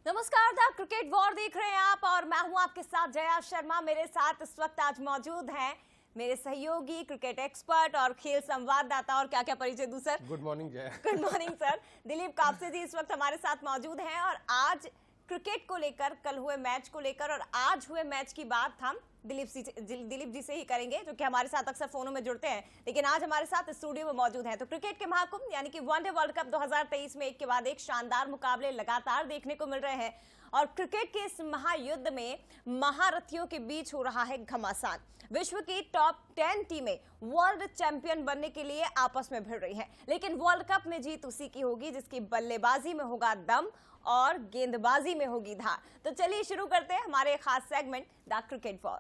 नमस्कार the cricket war देख रहे हैं आप और मैं हूं आपके साथ जया शर्मा। मेरे साथ इस वक्त आज मौजूद हैं मेरे सहयोगी क्रिकेट एक्सपर्ट और खेल संवाददाता। और क्या क्या परिचय दूं sir? Good morning Jaya. Good morning sir. Dilip Kapse ji इस वक्त हमारे साथ मौजूद हैं और आज क्रिकेट को लेकर, कल हुए मैच को लेकर और आज हुए मैच की बात हम दिलीप जी से ही करेंगे, जो कि हमारे साथ अक्सर फोनों में जुड़ते हैं, लेकिन आज हमारे साथ स्टूडियो में मौजूद हैं। तो क्रिकेट के महाकुंभ यानी कि वनडे वर्ल्ड कप 2023 में एक के बाद एक शानदार मुकाबले लगातार देखने को मिल रहे हैं और क्रिकेट के इस महायुद्ध में महारथियों के बीच हो रहा है घमासान। विश्व की टॉप 10 टीमें वर्ल्ड चैंपियन बनने के लिए आपस में भिड़ रही हैं, लेकिन वर्ल्ड कप में जीत उसी की होगी जिसकी बल्लेबाजी में होगा दम और गेंदबाजी में होगी धार। तो चलिए शुरू करते हैं हमारे खास सेगमेंट द क्रिकेट वॉर।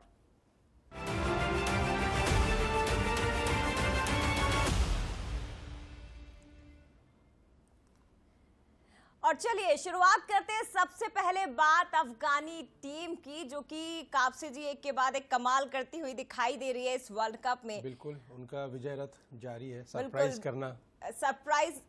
और चलिए शुरुआत करते हैं सबसे पहले बात अफगानी टीम की, जो कि कापसे जी एक के बाद एक कमाल करती हुई दिखाई दे रही है इस वर्ल्ड कप में। बिल्कुल उनका विजय रथ जारी है, सरप्राइज करना, सरप्राइज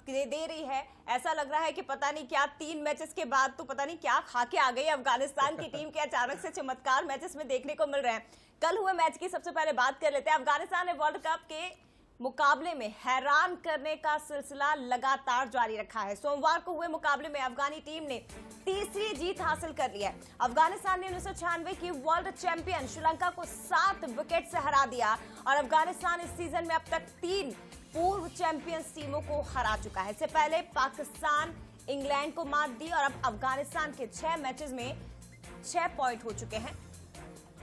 दे रही है। ऐसा लग रहा है कि पता नहीं क्या 3 मैचेस के बाद तो पता नहीं क्या खा के आ गई अफगानिस्तान की टीम के अचानक से चमत्कार मैचेस में देखने को मिल रहे हैं। कल हुए मैच की सबसे पहले बात कर लेते हैं। अफगानिस्तान ने वर्ल्ड कप के मुकाबले में हैरान करने का सिलसिला लगातार जारी रखा है। सोमवार को हुए मुकाबले में अफगानी टीम ने तीसरी जीत हासिल कर ली है। अफगानिस्तान ने 1996 की वर्ल्ड चैंपियन श्रीलंका को 7 विकेट से हरा दिया और अफगानिस्तान इस सीजन में अब तक 3 पूर्व चैंपियंस टीमों को हरा चुका है। इससे पहले पाकिस्तान इंग्लैंड को मात दी और अब अफगानिस्तान के 6 मैचेस में 6 पॉइंट हो चुके हैं।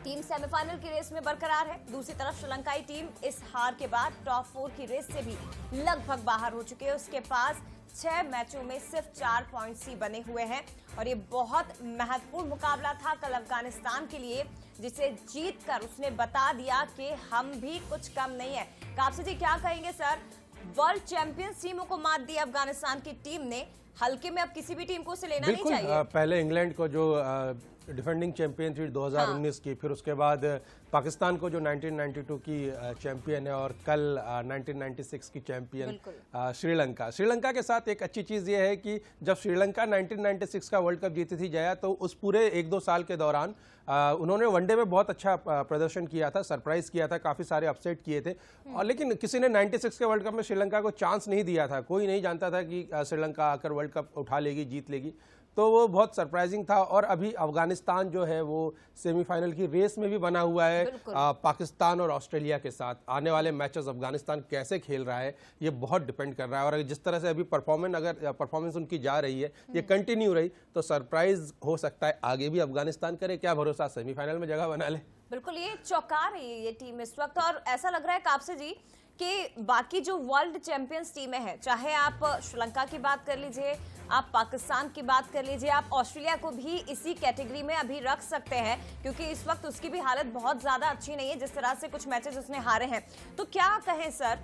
टीम सेमीफाइनल की रेस में बरकरार है। दूसरी तरफ श्रीलंकाई टीम इस हार के बाद टॉप 4 की रेस से भी लगभग बाहर हो चुके हैं। उसके पास 6 मैचों में सिर्फ 4 पॉइंट्स ही बने हुए हैं और ये बहुत महत्वपूर्ण मुकाबला था कल अफगानिस्तान के लिए, जिसे जीतकर उसने बता दिया कि हम भी कुछ कम नहीं है। कापसे जी क्या कहेंगे सर? वर्ल्ड चैंपियंस टीमों को मात दी अफगानिस्तान की टीम ने, हल्के में अब किसी भी टीम को उसे लेना नहीं चाहिए। पहले इंग्लैंड को जो डिफेंडिंग चैंपियन थी 2019 की, फिर उसके बाद पाकिस्तान को जो 1992 की चैंपियन है और कल 1996 की चैंपियन श्रीलंका के साथ एक अच्छी चीज़ ये है कि जब श्रीलंका 1996 का वर्ल्ड कप जीती थी जया, तो उस पूरे 1-2 साल के दौरान उन्होंने वनडे में बहुत अच्छा प्रदर्शन किया था, सरप्राइज किया था, काफ़ी सारे अपसेट किए थे और लेकिन किसी ने 96 के वर्ल्ड कप में श्रीलंका को चांस नहीं दिया था। कोई नहीं जानता था कि श्रीलंका आकर वर्ल्ड कप उठा लेगी, जीत लेगी, तो वो बहुत सरप्राइजिंग था। और अभी अफगानिस्तान जो है वो सेमीफाइनल की रेस में भी बना हुआ है पाकिस्तान और ऑस्ट्रेलिया के साथ। आने वाले मैचेस अफगानिस्तान कैसे खेल रहा है ये बहुत डिपेंड कर रहा है और जिस तरह से अभी परफॉर्मेंस उनकी जा रही है, ये कंटिन्यू रही तो सरप्राइज हो सकता है आगे भी अफगानिस्तान करे। क्या भरोसा, सेमीफाइनल में जगह बना ले। बिल्कुल, ये चौंका रही है ये टीम इस वक्त और ऐसा लग रहा है कापसे जी कि बाकी जो वर्ल्ड चैंपियंस टीमें हैं, चाहे आप श्रीलंका की बात कर लीजिए, आप पाकिस्तान की बात कर लीजिए, आप ऑस्ट्रेलिया को भी इसी कैटेगरी में अभी रख सकते हैं क्योंकि इस वक्त उसकी भी हालत बहुत ज्यादा अच्छी नहीं है जिस तरह से कुछ मैचेस उसने हारे हैं। तो क्या कहें सर,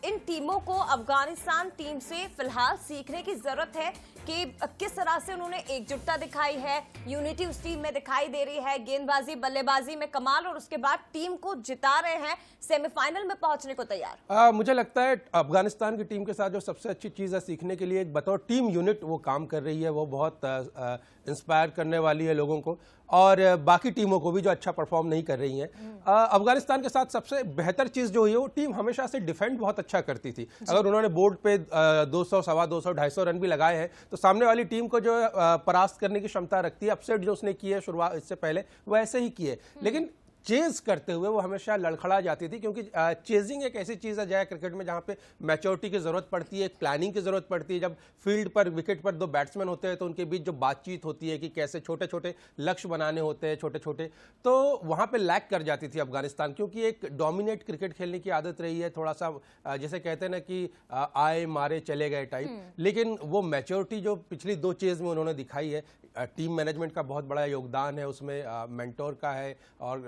इन टीमों को अफगानिस्तान टीम से फिलहाल सीखने की जरूरत है कि किस तरह से उन्होंने एकजुटता दिखाई है, यूनिटी उस टीम में दिखाई दे रही है, गेंदबाजी बल्लेबाजी में कमाल और उसके बाद टीम को जिता रहे हैं, सेमीफाइनल में पहुंचने को तैयार। मुझे लगता है अफगानिस्तान की टीम के साथ जो सबसे अच्छी चीज़ है सीखने के लिए, बतौर टीम यूनिट वो काम कर रही है, वो बहुत इंस्पायर करने वाली है लोगों को और बाकी टीमों को भी जो अच्छा परफॉर्म नहीं कर रही हैं। अफगानिस्तान के साथ सबसे बेहतर चीज़ जो हुई है वो टीम हमेशा से डिफेंड बहुत अच्छा करती थी। अगर उन्होंने बोर्ड पे 200, 250, 250 रन भी लगाए हैं तो सामने वाली टीम को जो परास्त करने की क्षमता रखती है। अपसेट जो उसने किए शुरुआत इससे पहले वो ऐसे ही किए, लेकिन चेज करते हुए वो हमेशा लड़खड़ा जाती थी क्योंकि चेजिंग एक ऐसी चीज़ है जहाँ क्रिकेट में जहाँ पे मैच्योरिटी की ज़रूरत पड़ती है, प्लानिंग की ज़रूरत पड़ती है। जब फील्ड पर विकेट पर 2 बैट्समैन होते हैं तो उनके बीच जो बातचीत होती है कि कैसे छोटे छोटे लक्ष्य बनाने होते हैं, छोटे छोटे, तो वहाँ पे लैक कर जाती थी अफगानिस्तान क्योंकि एक डोमिनेट क्रिकेट खेलने की आदत रही है, थोड़ा सा जैसे कहते हैं ना कि आए मारे चले गए टाइप। लेकिन वो मैच्योरिटी जो पिछली 2 चेज में उन्होंने दिखाई है, टीम मैनेजमेंट का बहुत बड़ा योगदान है उसमें, मेंटोर का है और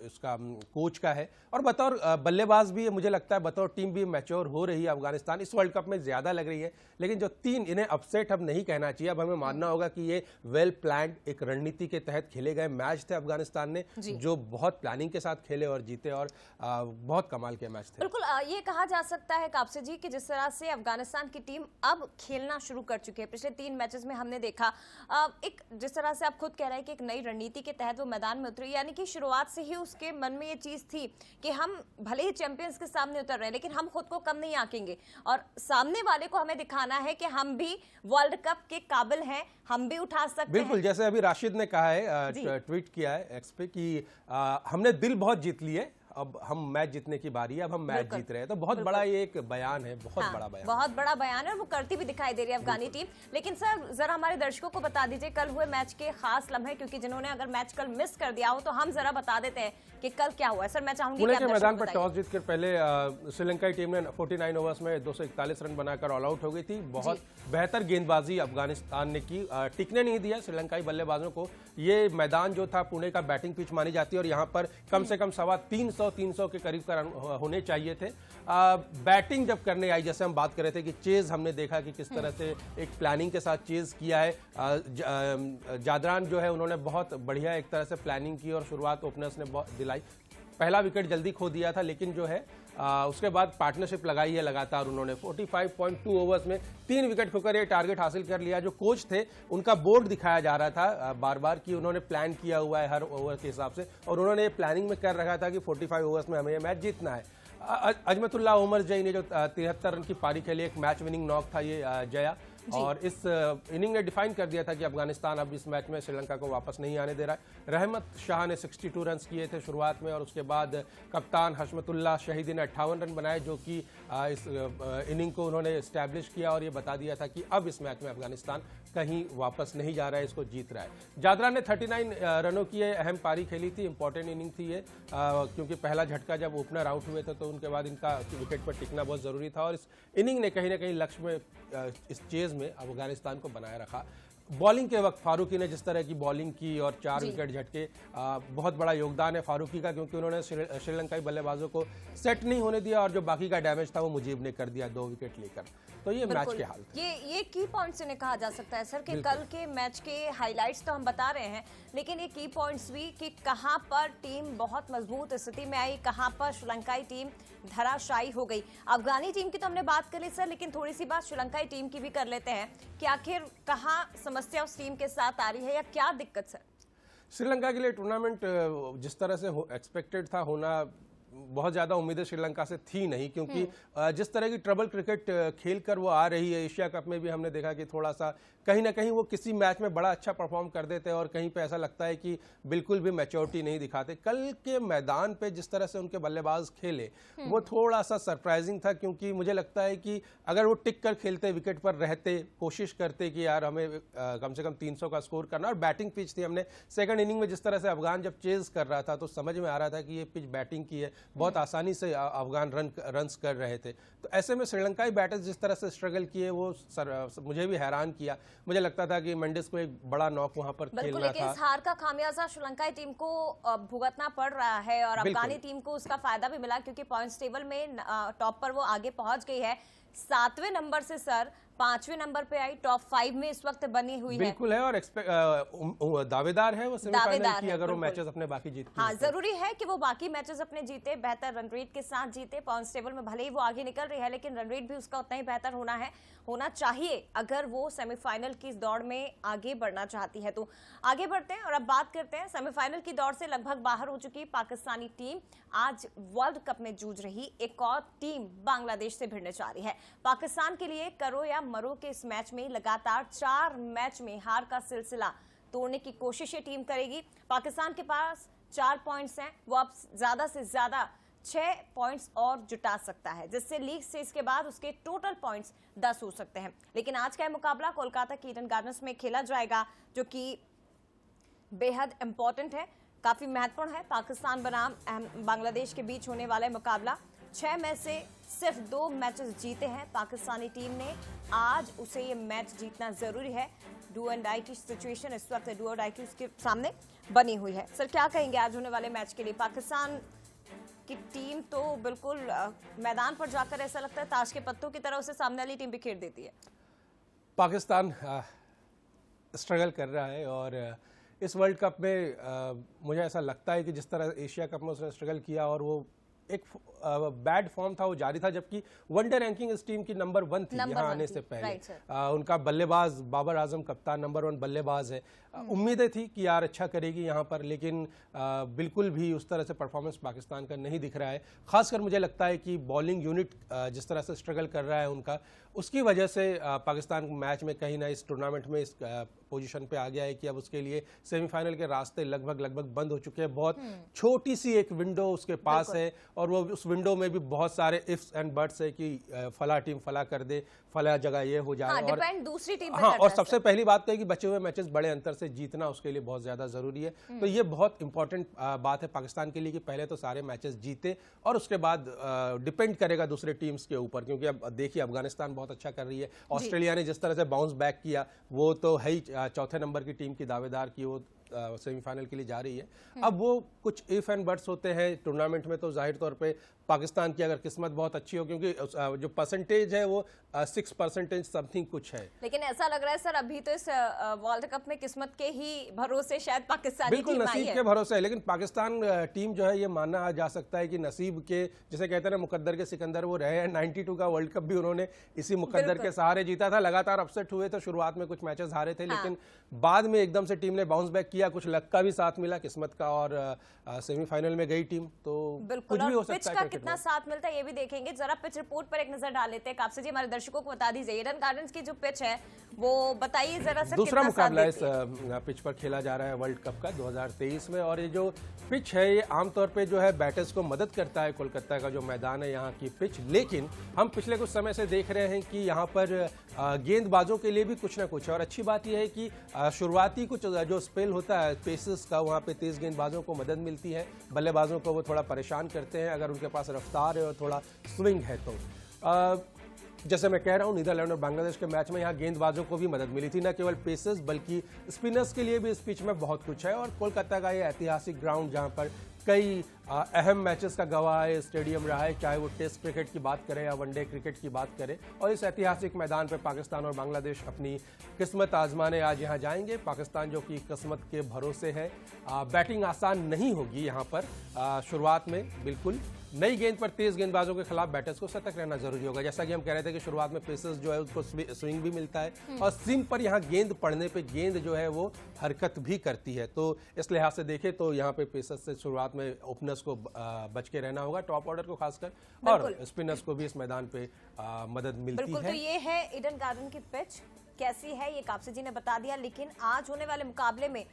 उसका कोच का है, और बतौर बल्लेबाज भी मुझे लगता है बतौर टीम भी मैच्योर हो रही है अफगानिस्तान। इस वर्ल्ड कप में ज़्यादा लग रही है, लेकिन जो तीन, इन्हें अपसेट अब नहीं कहना चाहिए, अब हमें मानना होगा कि ये वेल प्लान्ड एक रणनीति के तहत खेले गए मैच थे अफगानिस्तान ने, जो बहुत प्लानिंग के साथ खेले और जीते, और बहुत कमाल के मैच थे। बिल्कुल, ये कहा जा सकता है कापसे जी कि जिस तरह से अफगानिस्तान की टीम अब खेलना शुरू कर चुकी है, पिछले 3 मैचेस में हमने देखा एक जिस तरह से आप खुद कह रहे हैं कि एक नई रणनीति के तहत वो मैदान में उतरी, यानी कि शुरुआत से ही उसके मन में ये चीज थी कि हम भले ही चैंपियंस के सामने उतर रहे हैं, लेकिन हम खुद को कम नहीं आंकेंगे और सामने वाले को हमें दिखाना है कि हम भी वर्ल्ड कप के काबिल हैं, हम भी उठा सकते हैं। बिल्कुल, जैसे अभी राशिद ने कहा है, ट्वीट किया है एक्स पे कि हमने दिल बहुत जीत लिए, अब हम मैच जीतने की बारी है, अब हम मैच जीत रहे हैं। तो बहुत बड़ा ये एक बयान है, बहुत बड़ा बयान, बहुत बड़ा बयान है, और वो करती भी दिखाई दे रही है अफगानी टीम। लेकिन सर जरा हमारे दर्शकों को बता दीजिए कल हुए मैच के खास लम्हे, क्योंकि जिन्होंने अगर मैच कल मिस कर दिया हो तो हम जरा बता देते हैं कि कल क्या हुआ। सर मैं चाहूंगी पुणे के मैदान पर टॉस जीतकर पहले श्रीलंकाई टीम ने 49 ओवर्स में 241 रन बनाकर ऑल आउट हो गई थी। बहुत बेहतर गेंदबाजी अफगानिस्तान ने की, टिकने नहीं दिया श्रीलंकाई बल्लेबाजों को। ये मैदान जो था पुणे का बैटिंग पिच मानी जाती है, और यहाँ पर कम से कम 300 के करीब होने चाहिए थे। बैटिंग जब करने आई, जैसे हम बात कर रहे थे कि चेज, हमने देखा कि किस तरह से एक प्लानिंग के साथ चेज किया है। जादरान जो है उन्होंने बहुत बढ़िया एक तरह से प्लानिंग की और शुरुआत ओपनर्स ने बहुत दिलाई। पहला विकेट जल्दी खो दिया था, लेकिन जो है उसके बाद पार्टनरशिप लगाई है लगातार उन्होंने। 45.2 ओवर्स में 3 विकेट खोकर ये टारगेट हासिल कर लिया। जो कोच थे उनका बोर्ड दिखाया जा रहा था बार बार कि उन्होंने प्लान किया हुआ है हर ओवर के हिसाब से, और उन्होंने प्लानिंग में कर रखा था कि 45 ओवर्स में हमें ये मैच जीतना है। अजमतुल्लाह उमर जई ने जो 73 रन की पारी खेली, एक मैच विनिंग नॉक था ये जया, और इस इनिंग ने डिफाइन कर दिया था कि अफगानिस्तान अब इस मैच में श्रीलंका को वापस नहीं आने दे रहा है। रहमत शाह ने 62 रन किए थे शुरुआत में, और उसके बाद कप्तान हशमतुल्लाह शहीदी ने 58 रन बनाए, जो कि इस इनिंग को उन्होंने इस्टेब्लिश किया और ये बता दिया था कि अब इस मैच में अफगानिस्तान कहीं वापस नहीं जा रहा है, इसको जीत रहा है। जादरा ने 39 रनों की अहम पारी खेली थी, इंपॉर्टेंट इनिंग थी ये, क्योंकि पहला झटका जब ओपनर आउट हुए थे तो उनके बाद इनका विकेट पर टिकना बहुत जरूरी था, और इस इनिंग ने कहीं ना कहीं लक्ष्य में, इस चेज में अफगानिस्तान को बनाए रखा। बॉलिंग के वक्त फारूकी ने जिस तरह की बॉलिंग की और 4 विकेट झटके, बहुत बड़ा योगदान है फारूकी का, क्योंकि उन्होंने श्रीलंकाई बल्लेबाजों को सेट नहीं होने दिया, और जो बाकी का डैमेज था वो मुजीब ने कर दिया 2 विकेट लेकर। तो ये मैच के हाल थे। ये की पॉइंट्स इन्हें कहा जा सकता है सर कि कल के मैच के हाइलाइट्स तो हम बता रहे हैं, लेकिन ये की पॉइंट्स भी कि कहां पर टीम बहुत मजबूत स्थिति में आई, कहां पर श्रीलंकाई टीम धराशायी हो गई। अफगानी टीम की तो हमने बात कर ली सर, लेकिन थोड़ी सी बात श्रीलंकाई टीम की भी कर लेते हैं कि आखिर कहां समस्या उस टीम के साथ आ रही है, या क्या दिक्कत सर? श्रीलंका के लिए टूर्नामेंट जिस तरह से एक्सपेक्टेड था होना, बहुत ज़्यादा उम्मीदें श्रीलंका से थी नहीं, क्योंकि जिस तरह की ट्रबल क्रिकेट खेलकर वो आ रही है, एशिया कप में भी हमने देखा कि थोड़ा सा कहीं ना कहीं वो किसी मैच में बड़ा अच्छा परफॉर्म कर देते हैं और कहीं पे ऐसा लगता है कि बिल्कुल भी मैच्योरिटी नहीं दिखाते। कल के मैदान पे जिस तरह से उनके बल्लेबाज खेले वो थोड़ा सा सरप्राइजिंग था, क्योंकि मुझे लगता है कि अगर वो टिक कर खेलते, विकेट पर रहते, कोशिश करते कि यार हमें कम से कम 300 का स्कोर करना, और बैटिंग पिच थी, हमने सेकंड इनिंग में जिस तरह से अफगान जब चेज कर रहा था तो समझ में आ रहा था कि ये पिच बैटिंग की है, बहुत आसानी से अफगान रन्स कर रहे थे। तो ऐसे में श्रीलंकाई बैटर्स जिस तरह से स्ट्रगल किए वो मुझे भी हैरान किया। मुझे लगता था कि मेंडिस को एक बड़ा नॉक वहां पर खेलना था। लेकिन इस हार का खामियाजा श्रीलंकाई टीम को भुगतना पड़ रहा है, और अफगानी टीम को उसका फायदा भी मिला, क्योंकि पॉइंट्स टेबल में टॉप पर वो आगे पहुंच गई है। 7वें नंबर से सर 5वें नंबर पे आई, टॉप 5 में इस वक्त बनी हुई है। बिल्कुल है, और दावेदार है वो सेमीफाइनल की, अगर वो मैचेस अपने बाकी जीतते। हाँ, जरूरी है कि वो बाकी मैचेस अपने जीते, बेहतर रन रेट के साथ जीते। पॉइंट्स टेबल में भले ही वो आगे निकल रही है, लेकिन रन रेट भी उसका उतना ही बेहतर होना चाहिए अगर वो सेमीफाइनल की इस दौड़ में आगे बढ़ना चाहती है। तो आगे बढ़ते हैं और अब बात करते हैं सेमीफाइनल की दौड़ से लगभग बाहर हो चुकी पाकिस्तानी टीम आज वर्ल्ड कप में जूझ रही एक और टीम बांग्लादेश से भिड़ने जा रही है। पाकिस्तान के लिए करो या मरो के इस मैच में लगातार 4 मैच में हार का सिलसिला तोड़ने की कोशिश ये टीम करेगी। पाकिस्तान के पास 4 पॉइंट्स हैं, वो अब ज्यादा से ज्यादा 6 पॉइंट्स और जुटा सकता है, जिससे लीग स्टेज के बाद उसके टोटल पॉइंट्स 10 हो सकते हैं। लेकिन आज का मुकाबला कोलकाता के ईडन गार्डन्स में खेला जाएगा, जो कि बेहद इंपॉर्टेंट है, काफी महत्वपूर्ण है। पाकिस्तान बनाम बांग्लादेश के बीच होने वाला मुकाबला 6 में से सिर्फ 2 मैचेस जीते हैं पाकिस्तानी टीम ने, आज उसे ये मैच जीतना जरूरी है। डू एंड डाई की सिचुएशन इस वक्त डू और डाई की उसके सामने बनी हुई है। सर क्या कहेंगे आज होने वाले मैच के लिए? पाकिस्तान की टीम तो बिल्कुल मैदान पर जाकर ऐसा लगता है ताश के पत्तों की तरह उसे सामने वाली टीम बिखेर देती है। पाकिस्तान स्ट्रगल कर रहा है और इस वर्ल्ड कप में मुझे ऐसा लगता है कि जिस तरह एशिया कप में उसने स्ट्रगल किया और वो एक बैड फॉर्म था वो जारी था, जबकि वनडे रैंकिंग इस टीम की नंबर 1 थी यहाँ आने से पहले। उनका बल्लेबाज बाबर आजम कप्तान नंबर 1 बल्लेबाज है। उम्मीदें थी कि यार अच्छा करेगी यहाँ पर, लेकिन बिल्कुल भी उस तरह से परफॉर्मेंस पाकिस्तान का नहीं दिख रहा है। खासकर मुझे लगता है कि बॉलिंग यूनिट जिस तरह से स्ट्रगल कर रहा है उनका, उसकी वजह से पाकिस्तान मैच में कहीं ना इस टूर्नामेंट में इस पोजीशन पे आ गया है कि अब उसके लिए सेमीफाइनल के रास्ते लगभग बंद हो चुके हैं। बहुत छोटी सी एक विंडो उसके पास है और वो उस विंडो में भी बहुत सारे इफ्स एंड बट्स है कि फला टीम फला कर दे, फला जगह ये हो जाए। हाँ, और दूसरी टीम हाँ, और सबसे पहली बात तो है कि बचे हुए मैचेस बड़े अंतर से जीतना उसके लिए बहुत ज्यादा जरूरी है। तो ये बहुत इंपॉर्टेंट बात है पाकिस्तान के लिए कि पहले तो सारे मैचेस जीते और उसके बाद डिपेंड करेगा दूसरे टीम्स के ऊपर, क्योंकि अब देखिए अफगानिस्तान बहुत अच्छा कर रही है। ऑस्ट्रेलिया ने जिस तरह से बाउंस बैक किया वो तो है ही चौथे नंबर की टीम की दावेदार की, वो सेमीफाइनल के लिए जा रही है। अब वो कुछ इफ एंड बट्स होते हैं टूर्नामेंट में, तो जाहिर तौर पे पाकिस्तान की अगर किस्मत बहुत अच्छी हो, क्योंकि जो परसेंटेज है वो 6% समथिंग कुछ है। लेकिन ऐसा लग रहा है सर अभी तो इस वर्ल्ड कप में किस्मत के ही भरोसे शायद पाकिस्तान बिल्कुल नसीब के भरोसे है। लेकिन पाकिस्तान टीम जो है ये माना जा सकता है कि नसीब के, जिसे कहते हैं ना मुकद्दर के सिकंदर, वो रहे हैं। 92 का वर्ल्ड कप भी उन्होंने इसी मुकद्दर के सहारे जीता था। लगातार अपसेट हुए थे, शुरुआत में कुछ मैचेस हारे थे, लेकिन बाद में एकदम से टीम ने बाउंस बैक किया, कुछ लक का भी साथ मिला, किस्मत का, और सेमीफाइनल में गई टीम। तो कुछ भी हो सकता है। कितना साथ मिलता है ये भी देखेंगे। जरा पिच रिपोर्ट पर एक नजर डाल लेते हैं। कापसे जी हमारे दर्शकों को बता दीजिए ईडन गार्डन्स की जो पिच है वो बताइए जरा सर। दूसरा मुकाबला इस पिच पर खेला जा रहा है वर्ल्ड कप का 2023 में, और ये जो पिच है ये आमतौर पे जो है बैटर्स को मदद करता है। कोलकाता का जो मैदान है यहाँ की पिच, लेकिन हम पिछले कुछ समय से देख रहे हैं कि यहाँ पर गेंदबाजों के लिए भी कुछ ना कुछ है। और अच्छी बात यह है कि शुरुआती कुछ जो स्पेल होता है पेसर्स का, वहाँ पे तेज गेंदबाजों को मदद मिलती है, बल्लेबाजों को वो थोड़ा परेशान करते हैं अगर उनके पास रफ्तार है और थोड़ा स्विंग है। तो जैसे मैं कह रहा हूँ नीदरलैंड और बांग्लादेश के मैच में यहाँ गेंदबाजों को भी मदद मिली थी, न केवल पेसर्स बल्कि स्पिनर्स के लिए भी इस पिच में बहुत कुछ है। और कोलकाता का ये ऐतिहासिक ग्राउंड जहाँ पर कई अहम मैचेस का गवाह है स्टेडियम रहा है, चाहे वो टेस्ट क्रिकेट की बात करें या वनडे क्रिकेट की बात करें। और इस ऐतिहासिक मैदान पर पाकिस्तान और बांग्लादेश अपनी किस्मत आजमाने आज यहाँ जाएंगे। पाकिस्तान जो कि किस्मत के भरोसे है, बैटिंग आसान नहीं होगी यहाँ पर शुरुआत में। बिल्कुल नई गेंद पर तेज गेंदबाजों के खिलाफ बैटर्स को सतर्क रहना जरूरी होगा। जैसा कि हम कह रहे थे कि शुरुआत में पेसर्स जो है उसको स्विंग भी मिलता है और सीम पर यहाँ गेंद पड़ने पे गेंद जो है वो हरकत भी करती है। तो इस लिहाज से देखें तो यहाँ पे पेसर्स से शुरुआत में ओपनर्स को बच के रहना होगा, टॉप ऑर्डर को खासकर, और स्पिनर्स को भी इस मैदान पे मदद मिलती है। तो ये है ईडन गार्डन की पिच, कैसी है ये कापसे जी ने बता दिया। लेकिन आज होने वाले मुकाबले में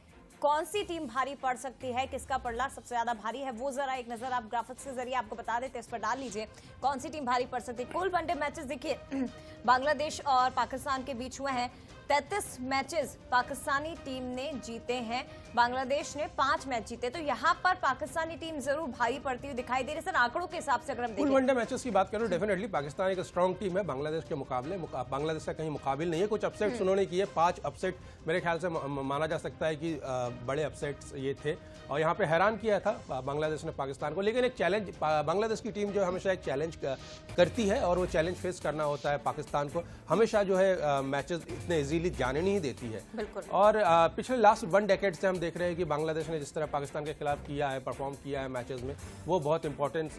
कौन सी टीम भारी पड़ सकती है, किसका पड़ना सबसे ज्यादा भारी है, वो जरा एक नजर आप ग्राफिक्स के जरिए आपको बता देते हैं, इस पर डाल लीजिए कौन सी टीम भारी पड़ सकती है। कुल वनडे मैचेस देखिए बांग्लादेश और पाकिस्तान के बीच हुए हैं। 33 मैचेस पाकिस्तानी टीम ने जीते हैं, बांग्लादेश ने 5 मैच जीते। तो यहाँ पर पाकिस्तानी टीम जरूर भारी पड़ती हुई दिखाई दे रही है सर आंकड़ों के हिसाब से। अगर हम देखें वनडे मैचेस की बात करूं, डेफिनेटली पाकिस्तान एक स्ट्रांग टीम है बांग्लादेश के मुकाबले। बांग्लादेश का कहीं मुकाबिल नहीं है। कुछ अपसेट्स उन्होंने किए, 5 अपसेट मेरे ख्याल से माना जा सकता है कि बड़े अपसेट्स ये थे। और यहाँ पे हैरान किया था बांग्लादेश ने पाकिस्तान को। लेकिन एक चैलेंज, बांग्लादेश की टीम जो है हमेशा एक चैलेंज करती है और वो चैलेंज फेस करना होता है पाकिस्तान को। हमेशा जो है मैचेस इतने इजीली जाने नहीं देती है। और पिछले लास्ट 1 डेकेड से हम देख रहे हैं कि बांग्लादेश ने जिस तरह पाकिस्तान के खिलाफ किया है, परफॉर्म किया है मैचेस में, वो बहुत इंपॉर्टेंस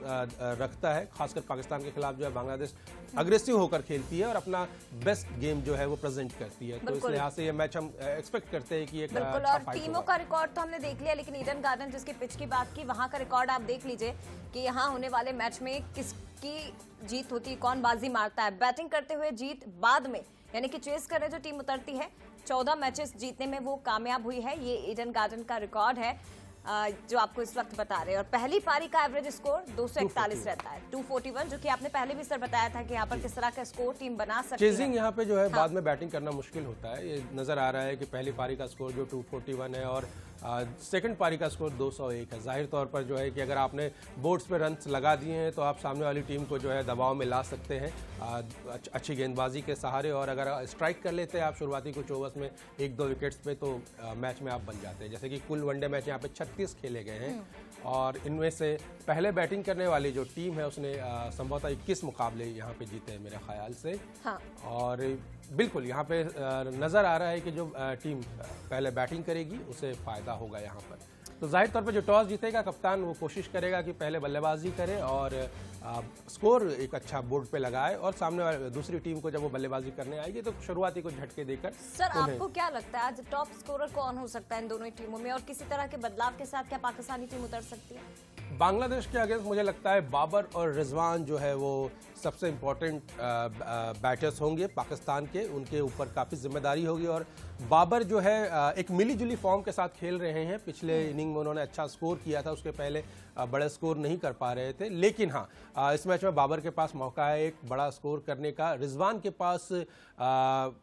रखता है। खासकर पाकिस्तान के खिलाफ जो है बांग्लादेश अग्रेसिव होकर खेलती है और अपना बेस्ट गेम जो है वो प्रेजेंट करती है। तो इस लिहाज से ये मैच हम एक्सपेक्ट करते हैं कि एक अच्छा फाइट होगा। टीमों का रिकॉर्ड तो हमने देख लिया, लेकिन ईडन गार्डन जिसकी पिच की बात की, वहां का रिकॉर्ड आप देख लीजिए कि यहाँ होने वाले मैच में किसकी जीत होती है, कौन बाजी मारता है। बैटिंग करते हुए जीत, बाद में यानी कि चेस करने जो टीम उतरती है, 14 मैचेस जीतने में वो कामयाब हुई है। ये ईडन गार्डन का रिकॉर्ड है जो आपको इस वक्त बता रहे हैं। और पहली पारी का एवरेज स्कोर 241 रहता है, 241, जो कि आपने पहले भी सर बताया था कि यहाँ पर किस तरह का स्कोर टीम बना सकती है। चेजिंग यहाँ पे जो है बाद में बैटिंग करना मुश्किल होता है। ये नजर आ रहा है कि पहली पारी का स्कोर जो 241 है और सेकंड पारी का स्कोर 201 है। जाहिर तौर पर जो है कि अगर आपने बोर्ड्स पे रन्स लगा दिए हैं तो आप सामने वाली टीम को जो है दबाव में ला सकते हैं अच्छी गेंदबाजी के सहारे, और अगर स्ट्राइक कर लेते हैं आप शुरुआती कुछ ओवर्स में 1-2 विकेट्स पे तो मैच में आप बन जाते हैं। जैसे कि कुल वनडे मैच यहाँ पे 36 खेले गए हैं और इनमें से पहले बैटिंग करने वाली जो टीम है उसने संभवतः 21 मुकाबले यहाँ पे जीते हैं मेरे ख्याल से। हाँ। और बिल्कुल यहाँ पे नज़र आ रहा है कि जो टीम पहले बैटिंग करेगी उसे फ़ायदा होगा यहाँ पर। तो जाहिर तौर पर जो टॉस जीतेगा कप्तान वो कोशिश करेगा कि पहले बल्लेबाजी करे और स्कोर एक अच्छा बोर्ड पे लगाए, और सामने वाली दूसरी टीम को जब वो बल्लेबाजी करने आएगी तो शुरुआती को झटके देकर। सर आपको क्या लगता है आज टॉप स्कोरर कौन हो सकता है इन दोनों टीमों में, और किसी तरह के बदलाव के साथ क्या पाकिस्तानी टीम उतर सकती है? बांग्लादेश के अगेंस्ट मुझे लगता है बाबर और रिजवान जो है वो सबसे इम्पोर्टेंट बैटर्स होंगे पाकिस्तान के, उनके ऊपर काफ़ी जिम्मेदारी होगी। और बाबर जो है एक मिली जुली फॉर्म के साथ खेल रहे हैं। पिछले इनिंग में उन्होंने अच्छा स्कोर किया था, उसके पहले बड़े स्कोर नहीं कर पा रहे थे, लेकिन हाँ इस मैच में बाबर के पास मौका है एक बड़ा स्कोर करने का। रिजवान के पास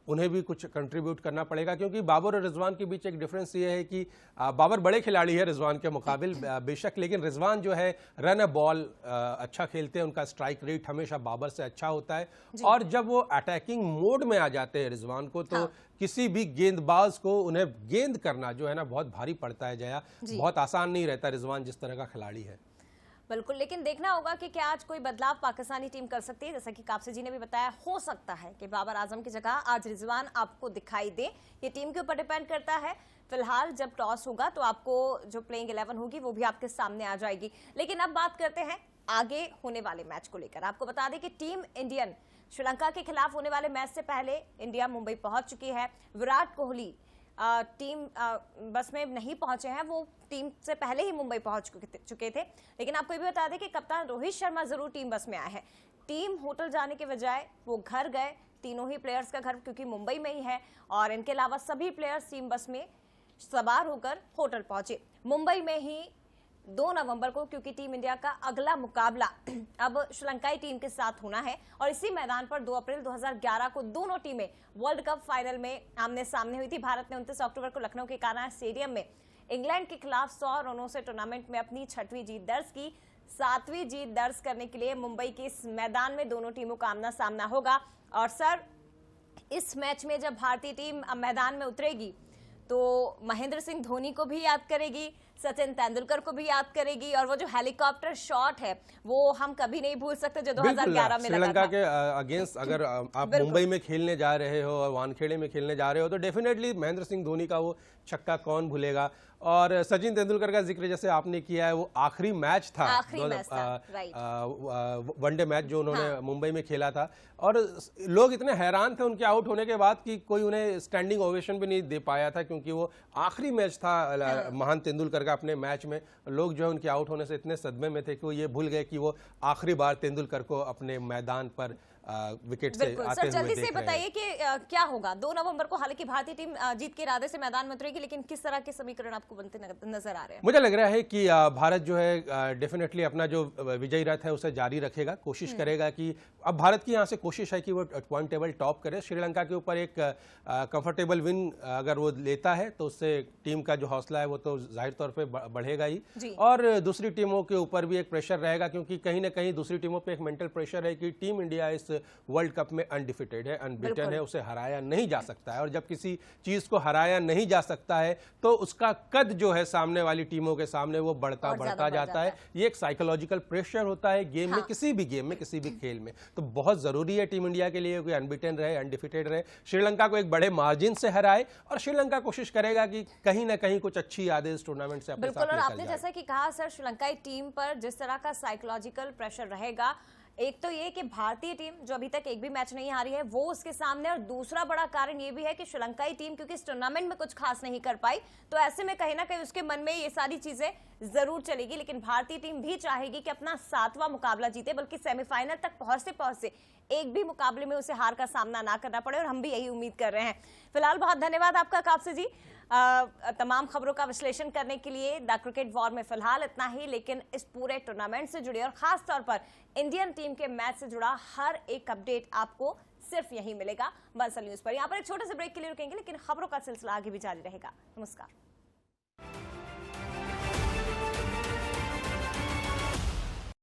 उन्हें भी कुछ कंट्रीब्यूट करना पड़ेगा, क्योंकि बाबर और रिजवान के बीच एक डिफरेंस ये है कि बाबर बड़े खिलाड़ी है रिजवान के मुकाबिल बेशक, लेकिन रिजवान जो है रन बॉल अच्छा खेलते हैं, उनका स्ट्राइक रेट हमेशा बाबर से अच्छा होता है। और जब वो अटैकिंग मोड में आ जाते हैं रिजवान को तो किसी भी गेंदबाज को उन्हें गेंद करना जो है ना बहुत भारी पड़ता है। जया, बहुत आसान नहीं रहता रिजवान जिस तरह का खिलाड़ी है। बिल्कुल, लेकिन देखना होगा कि क्या आज कोई बदलाव पाकिस्तानी टीम कर सकती है। जैसा कि कापसे जी ने भी बताया, हो सकता है कि बाबर आजम की जगह आज रिजवान आपको दिखाई दे। ये टीम के ऊपर डिपेंड करता है। फिलहाल जब टॉस होगा तो आपको जो प्लेइंग 11 होगी वो भी आपके सामने आ जाएगी। लेकिन अब बात करते हैं आगे होने वाले मैच को लेकर। आपको बता दें कि टीम इंडियन श्रीलंका के खिलाफ होने वाले मैच से पहले इंडिया मुंबई पहुंच चुकी है। विराट कोहली टीम बस में नहीं पहुंचे हैं, वो टीम से पहले ही मुंबई पहुंच चुके थे। लेकिन आपको ये भी बता दें कि कप्तान रोहित शर्मा जरूर टीम बस में आए हैं। टीम होटल जाने के बजाय वो घर गए, तीनों ही प्लेयर्स का घर क्योंकि मुंबई में ही है, और इनके अलावा सभी प्लेयर्स टीम बस में सवार होकर होटल पहुंचे। मुंबई में ही 2 नवंबर को, क्योंकि टीम इंडिया का अगला मुकाबला अब श्रीलंकाई टीम के साथ होना है, और इसी मैदान पर 2 अप्रैल 2011 को दोनों टीमें वर्ल्ड कप फाइनल में आमने सामने हुई थी। भारत ने 29 अक्टूबर को लखनऊ के कान्हा स्टेडियम में इंग्लैंड के खिलाफ 100 रनों से टूर्नामेंट में अपनी 6वीं जीत दर्ज की। 7वीं जीत दर्ज करने के लिए मुंबई के इस मैदान में दोनों टीमों का आमना सामना होगा। और सर, इस मैच में जब भारतीय टीम मैदान में उतरेगी तो महेंद्र सिंह धोनी को भी याद करेगी, सचिन तेंदुलकर को भी याद करेगी, और वो जो हेलीकॉप्टर शॉट है वो हम कभी नहीं भूल सकते जो 2011 में लगा था। श्रीलंका के अगेंस्ट अगर आप मुंबई में खेलने जा रहे हो और वानखेड़े में खेलने जा रहे हो तो डेफिनेटली महेंद्र सिंह धोनी का वो छक्का कौन भूलेगा। और सचिन तेंदुलकर का जिक्र जैसे आपने किया है, वो आखिरी मैच था वनडे मैच जो उन्होंने मुंबई में खेला था, और लोग इतने हैरान थे उनके आउट होने के बाद कि कोई उन्हें स्टैंडिंग ओवेशन भी नहीं दे पाया था, क्योंकि वो आखिरी मैच था महान तेंदुलकर का अपने मैच में। लोग जो है उनके आउट होने से इतने सदमे में थे कि वो ये भूल गए कि वो आखिरी बार तेंदुलकर को अपने मैदान पर विकेट से आते हुए जल्दी से बताइए कि क्या होगा 2 नवंबर को। हालांकि भारतीय टीम जीत के इरादे से मैदान में उतरेगी, लेकिन किस तरह के समीकरण आपको बनते नजर आ रहे हैं? मुझे लग रहा है कि भारत जो है डेफिनेटली अपना जो विजयी रथ है उसे जारी रखेगा, कोशिश करेगा कि अब भारत की यहाँ से कोशिश है कि वो पॉइंट टेबल टॉप करे। श्रीलंका के ऊपर एक कंफर्टेबल विन अगर वो लेता है तो उससे टीम का जो हौसला है वो तो जाहिर तौर पे बढ़ेगा ही, और दूसरी टीमों के ऊपर भी एक प्रेशर रहेगा, क्योंकि कहीं ना कहीं दूसरी टीमों पे एक मेंटल प्रेशर है कि टीम इंडिया इस वर्ल्ड कप में अनडिफिटेड है, अनबीटन है, उसे हराया नहीं जा सकता है। और जब किसी चीज को हराया नहीं जा सकता है तो उसका कद जो है सामने वाली टीमों के सामने वो बढ़ता जाता है। ये एक साइकोलॉजिकल प्रेशर होता है गेम में, किसी भी गेम में, किसी भी खेल में। तो बहुत जरूरी है टीम इंडिया के लिए कोई अनबीटन रहे, अनडिफिटेड रहे, श्रीलंका को एक बड़े मार्जिन से हराए, और श्रीलंका कोशिश करेगा कि कहीं ना कहीं कुछ अच्छी यादें इस टूर्नामेंट से अपने साथ लेकर जाए। आपने जैसा कि कहा सर, श्रीलंकाई टीम पर जिस तरह का साइकोलॉजिकल प्रेशर रहेगा, एक तो ये कि भारतीय टीम जो अभी तक एक भी मैच नहीं हारी है वो उसके सामने, और दूसरा बड़ा कारण ये भी है कि श्रीलंकाई टीम क्योंकि इस टूर्नामेंट में कुछ खास नहीं कर पाई, तो ऐसे में कहीं ना कहीं उसके मन में ये सारी चीजें जरूर चलेगी। लेकिन भारतीय टीम भी चाहेगी कि अपना 7वां मुकाबला जीते, बल्कि सेमीफाइनल तक पहुंचते एक भी मुकाबले में उसे हार का सामना ना करना पड़े, और हम भी यही उम्मीद कर रहे हैं। फिलहाल बहुत धन्यवाद आपका कापसे जी तमाम खबरों का विश्लेषण करने के लिए। द क्रिकेट वॉर में फिलहाल इतना ही, लेकिन इस पूरे टूर्नामेंट से जुड़े और खास तौर पर इंडियन टीम के मैच से जुड़ा हर एक अपडेट आपको सिर्फ यही मिलेगा बंसल न्यूज पर। यहाँ पर एक छोटे से ब्रेक के लिए रुकेंगे, लेकिन खबरों का सिलसिला आगे भी जारी रहेगा। नमस्कार।